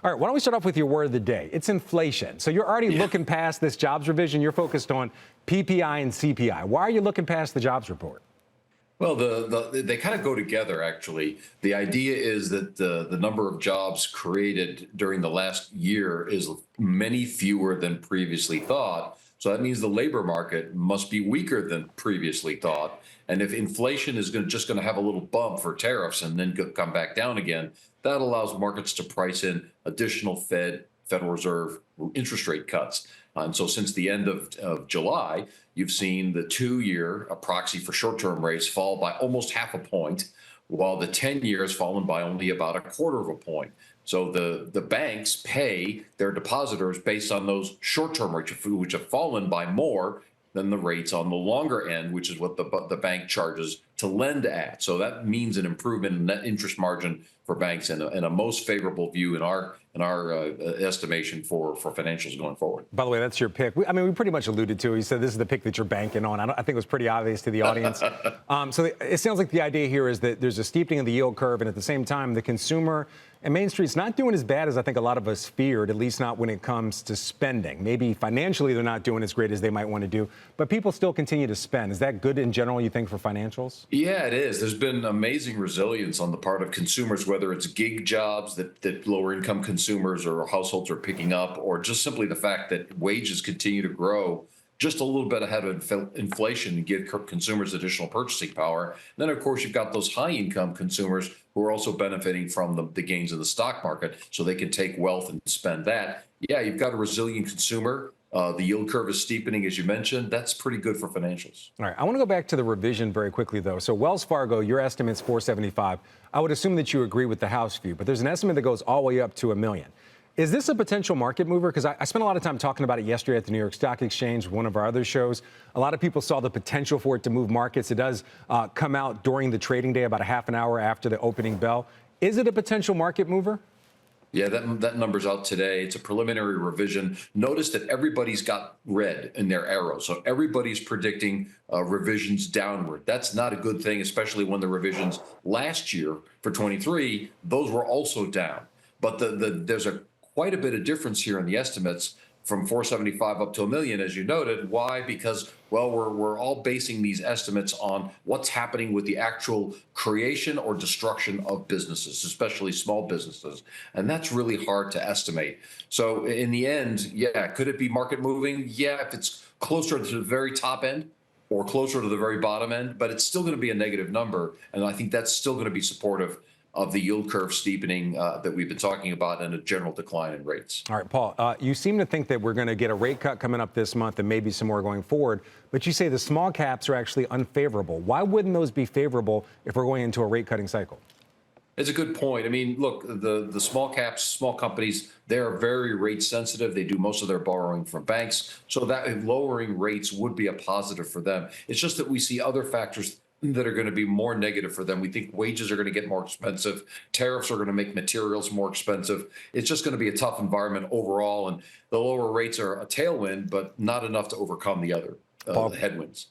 All right, why don't we start off with your word of the day? It's inflation. So you're already looking past this jobs revision. You're focused on PPI and CPI. Why are you looking past the jobs report? Well, they kind of go together, actually. The idea is that the number of jobs created during the last year is many fewer than previously thought. So that means the labor market must be weaker than previously thought. And if inflation is just going to have a little bump for tariffs and then come back down again, that allows markets to price in additional Federal Reserve interest rate cuts. And so since the end of July, you've seen the 2-year proxy for short-term rates fall by almost half a point, while the 10-year has fallen by only about a quarter of a point. So the banks pay their depositors based on those short-term rates, which have fallen by more than the rates on the longer end, which is what the bank charges to lend at. So that means an improvement in net interest margin for banks and a most favorable view in our estimation for financials going forward. By the way, that's your pick. We pretty much alluded to it. You said this is the pick that you're banking on. I think it was pretty obvious to the audience. So it sounds like the idea here is that there's a steepening of the yield curve, and at the same time, the consumer and Main Street's not doing as bad as I think a lot of us feared, at least not when it comes to spending. Maybe financially they're not doing as great as they might want to do, but people still continue to spend. Is that good in general, you think, for financials? Yeah, it is. There's been amazing resilience on the part of consumers, whether it's gig jobs that lower income consumers or households are picking up, or just simply the fact that wages continue to grow just a little bit ahead of inflation and give consumers additional purchasing power. And then, of course, you've got those high income consumers who are also benefiting from the gains in the stock market, so they can take wealth and spend that. Yeah, you've got a resilient consumer. The yield curve is steepening, as you mentioned. That's pretty good for financials. All right. I want to go back to the revision very quickly, though. So Wells Fargo, your estimate's 475. I would assume that you agree with the House view, but there's an estimate that goes all the way up to $1 million. Is this a potential market mover? Because I spent a lot of time talking about it yesterday at the New York Stock Exchange, one of our other shows. A lot of people saw the potential for it to move markets. It does come out during the trading day, about a half an hour after the opening bell. Is it a potential market mover? Yeah, that number's out today. It's a preliminary revision. Notice that everybody's got red in their arrow. So everybody's predicting revisions downward. That's not a good thing, especially when the revisions last year for 23, those were also down. But there's quite a bit of difference here in the estimates from 475 up to $1 million, as you noted. Why? Because, well, we're all basing these estimates on what's happening with the actual creation or destruction of businesses, especially small businesses. And that's really hard to estimate. So in the end, yeah, could it be market moving? Yeah, if it's closer to the very top end or closer to the very bottom end, but it's still going to be a negative number. And I think that's still going to be supportive of the yield curve steepening that we've been talking about and a general decline in rates. All right, Paul, you seem to think that we're going to get a rate cut coming up this month and maybe some more going forward, but you say the small caps are actually unfavorable. Why wouldn't those be favorable if we're going into a rate cutting cycle? It's a good point. I mean, look, the small caps, small companies, they're very rate sensitive. They do most of their borrowing from banks. So that lowering rates would be a positive for them. It's just that we see other factors that are going to be more negative for them. We think wages are going to get more expensive. Tariffs are going to make materials more expensive. It's just going to be a tough environment overall. And the lower rates are a tailwind, but not enough to overcome the other headwinds.